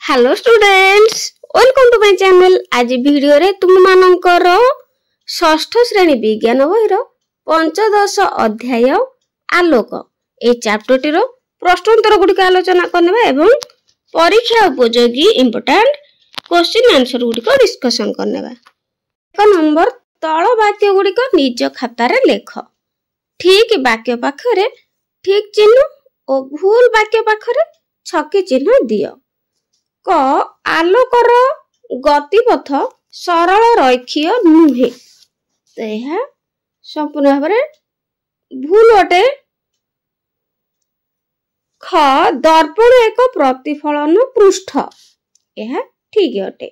Hello students, welcome to my channel. आज video रे तुम मानकर षष्ठ श्रेणी विज्ञान बहिर पंचदश अध्याय आलोक ए चैप्टर टीर प्रश्नोत्तर गुड़िक आलोचना करने एवं परीक्षा उपयोगी इंपोर्टेंट क्वेश्चन आंसर गुड़िक डिस्कसन करने। एक नंबर तल वाक्य गुड़िक निज खातार लेख। ठीक वाक्य पाखरे ठीक चिन्ह और भूल वाक्य पाखरे छकी चिन्ह दियो। क आलोकर गतिपथ सरल रैखीय नुहे, तो यह संपूर्ण भाव भूल अटे। ख दर्पण एक प्रतिफलन पृष्ठ, यह ठीक अटे।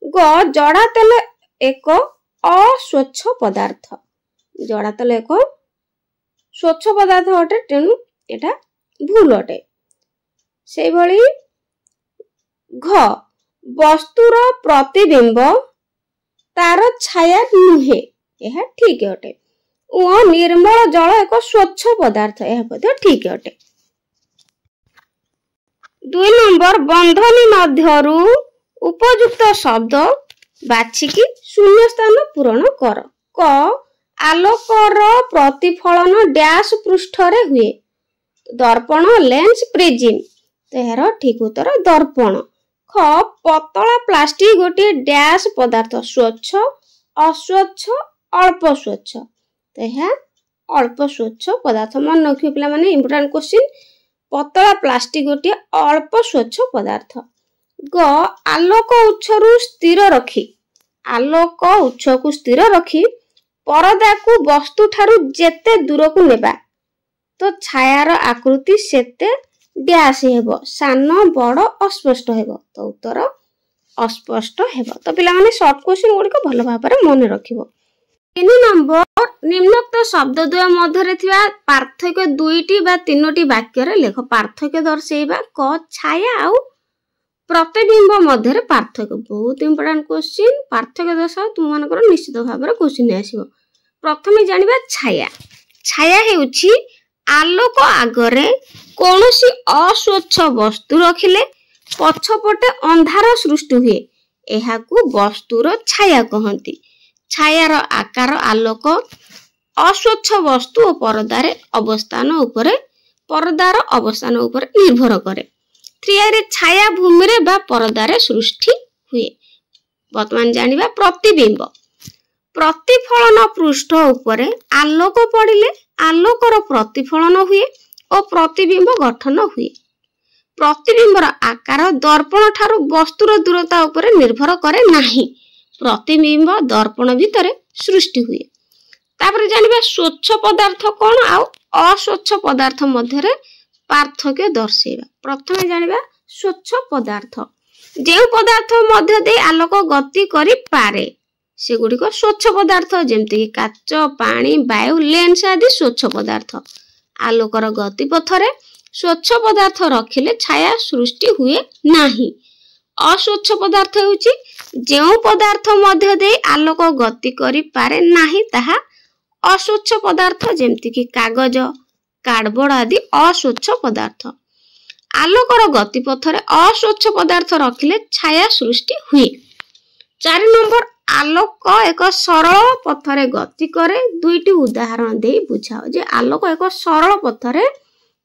ग जड़ा तेल एक अस्वच्छ पदार्थ, जड़ा तेल एक स्वच्छ पदार्थ अटे, तेणु एटा भूल अटे। से भली घ वस्तुर प्रतिबिंब तार छाया नुहे, यह ठीक अटे। उ निर्मल जल एक स्वच्छ पदार्थ, यह पद ठीक अटे। 2 नंबर बंधनी मध्यरु उपयुक्त शब्द बाछिकी शून्य स्थान पूरण कर। क आलोकर प्रतिफलन डैश पृष्ठ रे हुए, दर्पण लेंस प्रिज्म, तो यार ठीक उत्तर दर्पण। ख पतला प्लास्टिक गोटे डैश पदार्थ स्वच्छ अस्वच्छ अल्प स्वच्छ, तो यह अल्प स्वच्छ पदार्थ। मन रखियो पिला माने इंपोर्टेंट क्वेश्चन, पतला प्लास्टिक गोटे अल्प स्वच्छ पदार्थ। ग आलोक उच्छरु स्थिर रखी, आलोक उच्छ को स्थिर रखी परदा को वस्तु ठारू जेते दूर को नेबा तो छायार आकृति सेते डैश हेबो, सान बड़ अस्पष्ट हेबो, तो उत्तर अस्पष्ट हेबो। तो पिला माने शॉर्ट क्वेश्चन गुडी को भलो भाबरे मन रखिबो। 3 नंबर निम्नोक्त शब्द द्वय मध्यरे थिबा पार्थक्य 2टी बा 3टी वाक्य रे लेख। पार्थक्य दर्शेबा क छाया आउ प्रतिबिंब मध्यरे पार्थक्य, बहुत इंपोर्टेंट क्वेश्चन। पार्थक्य दर्शाओ तुम मानकर निश्चित भाबरे क्वेश्चन आसीबो। प्रथमे जानिबा छाया। छाया हेउची आलोक आगरे कौनसी अस्वच्छ वस्तु रखिले पछपटे अंधार सृष्टि हुए, एहाकू वस्तुर छाया कहंती। छायार आकार आलोक अस्वच्छ वस्तु और परदार अवस्थान उपरे निर्भर करे। 3 रे छाया भूमि रे बा परदार सृष्टि हुए। वर्तमान जानिबा प्रतिबिंब। प्रतिफलन पृष्ठ उपरे आलोक पड़िले आलोकर प्रतिफलन हुए और प्रतिबिंब गठन हुए। प्रतिबिंबर आकार दर्पण ठारू वस्तुर दूरता उपरे निर्भर करे नाही, प्रतिबिंब दर्पण भितरे सृष्टि हुए। तापर जानिबा स्वच्छ पदार्थ कोन आ अस्वच्छ पदार्थ मध्यरे पार्थक्य दर्शेबा। प्रथमे जानिबा स्वच्छ पदार्थ। जे पदार्थ मध्य दे आलोक गति करि पारे से गुडी को स्वच्छ पदार्थ, जेमति काच पानी वायु लेंस आदि स्वच्छ पदार्थ। आलोकर गति पथरे स्वच्छ पदार्थ रखिले छाया सृष्टि हुए नाही। अस्वच्छ पदार्थ हेउची जेउ पदार्थ मध्य दे आलोक गति करि पारे नाही ताहा अस्वच्छ पदार्थ, जेमति कि कागज कार्डबोर्ड आदि अस्वच्छ पदार्थ। आलोकर गति पथरे अस्वच्छ पदार्थ रखिले छाया सृष्टि हुए। 4 नंबर आलोक एक सरल पथरे गति करे। 2टी उदाहरण दे बुझाओ जे आलोक एक सरल पथरे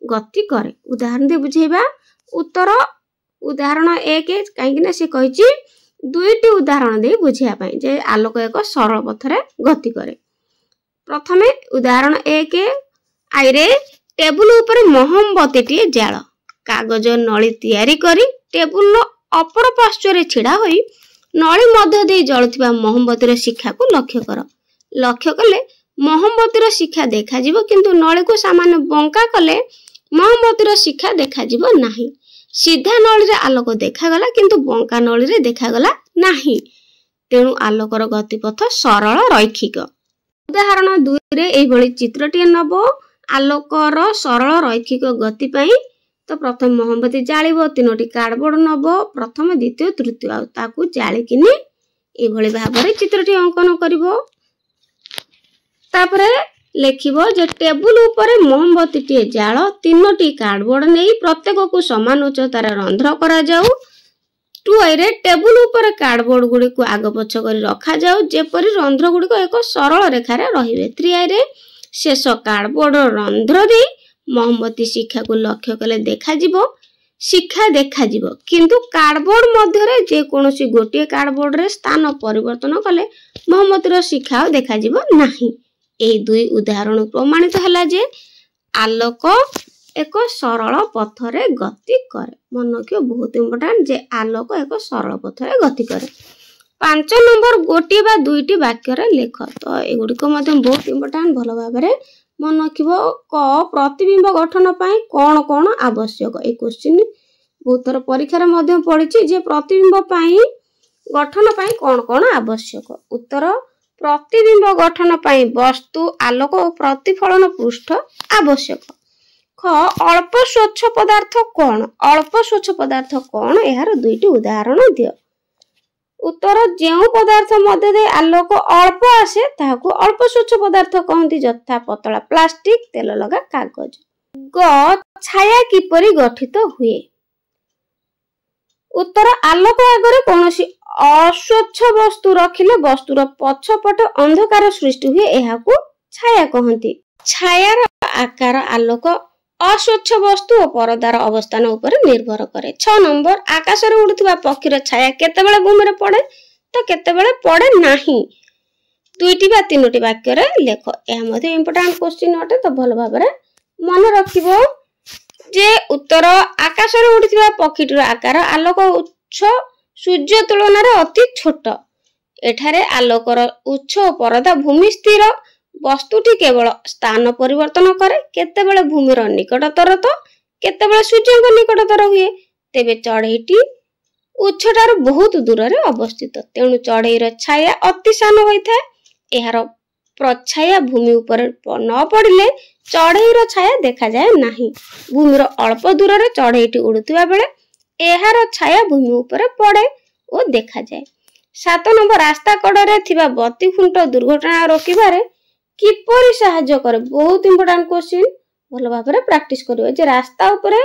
गति करे। उदाहरण दे बुझेबा। उत्तर उदाहरण 1 काहेकि ना से कहिची 2टी उदाहरण दे बुझिया पई जे आलोक एक सरल पथरे गति करे। प्रथमे उदाहरण 1 आइरे टेबुल ऊपर मोहम्बती टी जाळ कागज नळी तयारी करी टेबुल अपर पार्श्व छिड़ा होई नली मध्य दे जळुथिबा मोहम्बतीर शिखा को लक्ष्य कर। लक्ष्य कले मोहम्बतीर शिखा देखा जिवो, किंतु नली को सामान्य बंका कले मोहम्बतीर शिखा देखा जिवो नाही। सीधा नली रे आलोक देखा गला, किंतु बंका नली रे देखा गला नाही, तेणु आलोकर गतिपथ सरल रैखिक। उदाहरण 2 रे एई भली चित्रटी नबो आलोकर सरल रैखिक गति पई। तो प्रथम मोहम्बती जालिबो, 3टी कार्डबोर्ड नबो, प्रथम द्वितीय तृतीय आ ताकू जाली किने ए भली भाबरे चित्रटी अंकन करिवो। तापरे लेखिबो जे टेबुल ऊपर मोमबत्ती टे जाळ 3टी कार्डबोर्ड नै प्रत्येक को समान उच्चतार रंध्र करा जाऊ टुआई टेबुल उपर कार्डबोर्ड गुड़ी को आग पछ कर रखा जाऊ जेपरी रंध्र गुड़ी एक सरल रेखार रही। 3 शेष कार्डबोर्ड रंध्र दे मोमबत्ती शिखा को लक्ष्य कले देखा शिखा देखा किंतु कार्डबोर्ड मध्य जेकोसी गोटे कार्डबोर्ड रे स्थान परिवर्तन कले मोमबत्तीर शिखा देखा नहीं। यही दुई उदाहरण प्रमाणित है जे आलोक एक सरल पथरे गति करे। मन रखियो बहुत इम्पोर्टेंट जे आलोक एक सरल पथरे गति करे। 5 नंबर गोटे बा दुईटी वाक्य रे लेख। तो एगुड़िक बहुत इम्पोर्टेंट भल भाव मन रखिबो। क प्रतिबिंब गठन पाई कौन कौन आवश्यक। ए क्वेश्चन बहुत थर परीक्षा रे मध्य पड़िछि जे प्रतिबिंब पाई गठन पाई कौन कौन आवश्यक। उत्तर प्रतिबिंब गठन पाई वस्तु आलोक और प्रतिफलन पृष्ठ आवश्यक। ख अल्प स्वच्छ पदार्थ कौन। अल्प स्वच्छ पदार्थ कौन यार दुईटी उदाहरण दियो। उत्तर जेउ पदार्थ मध्य दे आलोक अल्प आसे ताहाकू अल्प स्वच्छ पदार्थ कहती यथा पतला प्लास्टिक तेल लगा कागज। ग छाया किपरि गठित हुए। उत्तर आलोक आगरे कौनसी अस्वच्छ वस्तु रखिले वस्तुर पछपट अंधकार सृष्टि हुए एहाकू छाया कहती। छायार आकार आलोक अस्वच्छ वस्तु और परदार अवस्थान उपर निर्भर करे। 6 नंबर आकाश रे उड़ुथिबा पक्षीर छाया केतेबेले भूमि रे पड़े तो केतेबेले पड़े नाही। दुईटी बा तीनोटी वाक्य रे लेख। एहा मध्ये इंपोर्टेंट क्वेश्चन अटे तो भल भाबरे मन रखिबो जे उत्तर आकाश रे उड़ुथिबा पक्षीटीर आकार आलोक उच्च सूर्य तुलन रे अति छोट। एठारे आलोकर उच्च और परदा भूमि स्थिर वस्तुटी केवल स्थान परिवर्तन करे केतेबेले भूमिर निकटतर तो केतेबेले सूर्यक निकटतर हुए। तेबे चढ़ईटी उच्चटार बहुत दूर रे अवस्थित तेणु चढ़ईर छाया अति सान होइथाय। एहार प्रछाया भूमि उपर न पड़िले चढ़ईर छाया देखा जाए नाही। भूमिर अल्प दूर रे चढ़ईटी उड़ुथिबा बेले एहार छाया भूमि उपर पड़े और देखा जाए। 7 नंबर रास्ता कड़े थिबा बत्ती खुंट दुर्घटना रोकिबारे किपरि सहाय्य करे। बहुत इंपोर्टेंट क्वेश्चन भल भाव में प्रैक्टिस करिवे जे रास्ता उपरे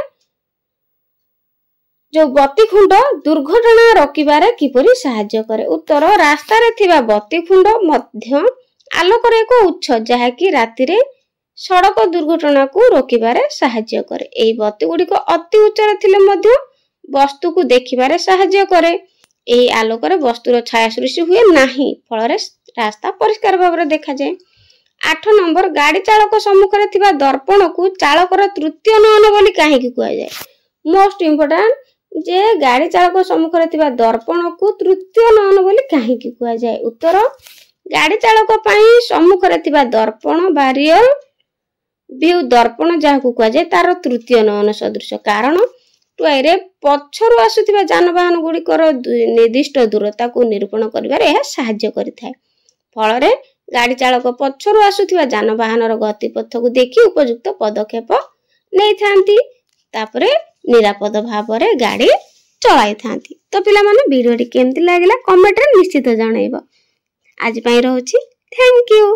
जो बत्ती खुंड दुर्घटना रोकिबारे किपरि सहाय्य करे। उत्तर रास्ता रे थिबा बत्ती खुंड मध्य आलोकर एक उच्च जहा कि राति रे सड़क दुर्घटना को रोकिबारे सहाय्य करे। एई बत्ती गुडी को अति उच्च रे थिले मध्य वस्तु को देखिबारे सहाय्य करे। एई आलोकर वस्तुर छाया सृष्टि हुए नाही फल रे रास्ता परिष्कार भाव रे देखा जाए। 8 नंबर गाड़ी चालक सम्मुख में दर्पण को चालकर तृतीय नयन बोली कहीं कह जाए। मोस्ट इंपोर्टेंट जे गाड़ी चालक सम्मुख में दर्पण को तृतीय नयन बोली कहीं कह जाए। उत्तर गाड़ी चालक पई सम्मुख में दर्पण बा रियल व्यू दर्पण जहाँ को कह जाए तार तृतीय नयन सदृश। कारण टुआई रे पछरु आसुथिबा जानवाहन गुड़िकर निर्दिष्ट दूरता को निरूपण करिबारे यह सहाय्य करिथाय। फल रे गाड़ी चालक पछरु आसुथिबा जानवाहनर गतिपथ को देखि उपयुक्त पदक्षेप नै थांती तापरे निरापद भाव रे गाड़ी चलाई थांती। तो पिला माने वीडियो केमती लागिला कमेंट रे निश्चित जणाइबो। आज पई रहउची थैंक यू।